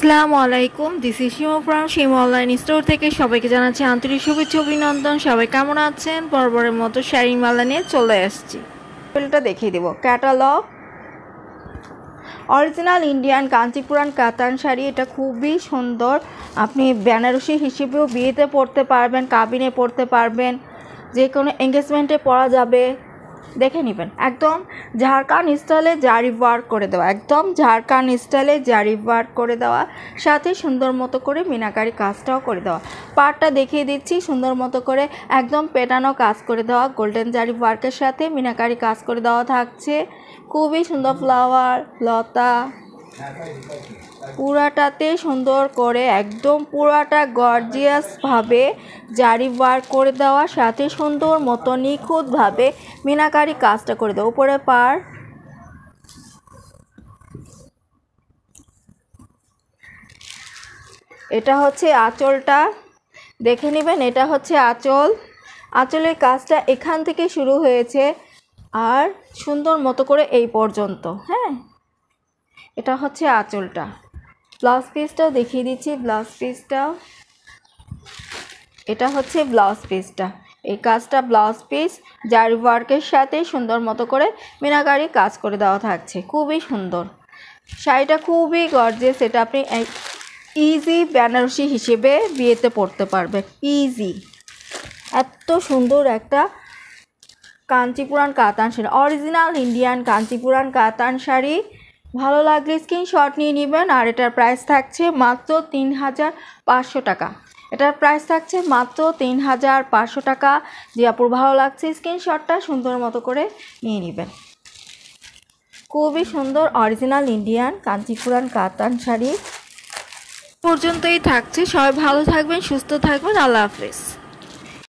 আসসালামু আলাইকুম, this is Shimu from Shimu online store থেকে সবাইকে জানাচ্ছি আন্তরিক শুভেচ্ছা অভিনন্দন। সবাই কেমন আছেন? বরাবরের মতো শাড়ির মালা নিয়ে চলে আসছি। এটা দেখিয়ে দেবো ক্যাটালগ অরিজিনাল ইন্ডিয়ান কাঞ্চিপুরান কাতান শাড়ি। এটা খুবই সুন্দর, আপনি বেনারসি হিসেবেও বিয়েতে পরতে পারবেন, কাবিনে পরতে পারবেন, যে কোনো এঙ্গেজমেন্টে পরা যাবে। দেখে নেবেন, একদম ঝাড়খান্ড স্টাইলে জারি ওয়ার্ক করে দেওয়া, একদম ঝাড়খান্ড স্টাইলে জারি ওয়ার্ক করে দেওয়া, সাথে সুন্দর মতো করে মিনাকারি কাজটাও করে দেওয়া। পাড়টা দেখিয়ে দিচ্ছি, সুন্দর মতো করে একদম পেটানো কাজ করে দেওয়া, গোল্ডেন জারি ওয়ার্কের সাথে মিনাকারি কাজ করে দেওয়া থাকছে। খুবই সুন্দর ফ্লাওয়ার লতা, পুরাটাতে সুন্দর করে একদম পুরাটা গর্জিয়াসভাবে জারি ওয়ার্ক করে দেওয়া, সাথে সুন্দর মতো নিখুঁতভাবে মিনাকারি কাজটা করে দেওয়া। উপরে পার, এটা হচ্ছে আঁচলটা দেখে নেবেন, এটা হচ্ছে আঁচল। আঁচলের কাজটা এখান থেকে শুরু হয়েছে আর সুন্দর মতো করে এই পর্যন্ত। হ্যাঁ, এটা হচ্ছে আঁচলটা। ব্লাউজ পিসটাও দেখিয়ে দিচ্ছি, ব্লাউজ পিসটাও, এটা হচ্ছে ব্লাউজ পিসটা। এই কাজটা ব্লাউজ পিস জারি ওয়ার্কের সাথে সুন্দর মতো করে মিনাকারি কাজ করে দেওয়া থাকছে, খুবই সুন্দর। শাড়িটা খুবই গর্জিয়াস, এটা আপনি ইজি বেনারসি হিসেবে বিয়েতে পরতে পারবেন, ইজি। এত সুন্দর একটা কাঞ্চিপুরান কাতান শাড়ি, অরিজিনাল ইন্ডিয়ান কাঞ্চিপুরান কাতান শাড়ি। ভালো লাগলে স্ক্রিনশট নিয়ে নেবেন। আর এটার প্রাইস থাকছে মাত্র ৩৫০০ টাকা। এটার প্রাইস থাকছে মাত্র ৩৫০০ টাকা। যে আপুর ভালো লাগছে স্ক্রিনশটটা সুন্দর মতো করে নিয়ে নেবেন। খুবই সুন্দর অরিজিনাল ইন্ডিয়ান কাঞ্চিপুরান কাতান শাড়ি পর্যন্তই থাকছে। সবাই ভালো থাকবেন, সুস্থ থাকবেন। আল্লাহ হাফেজ।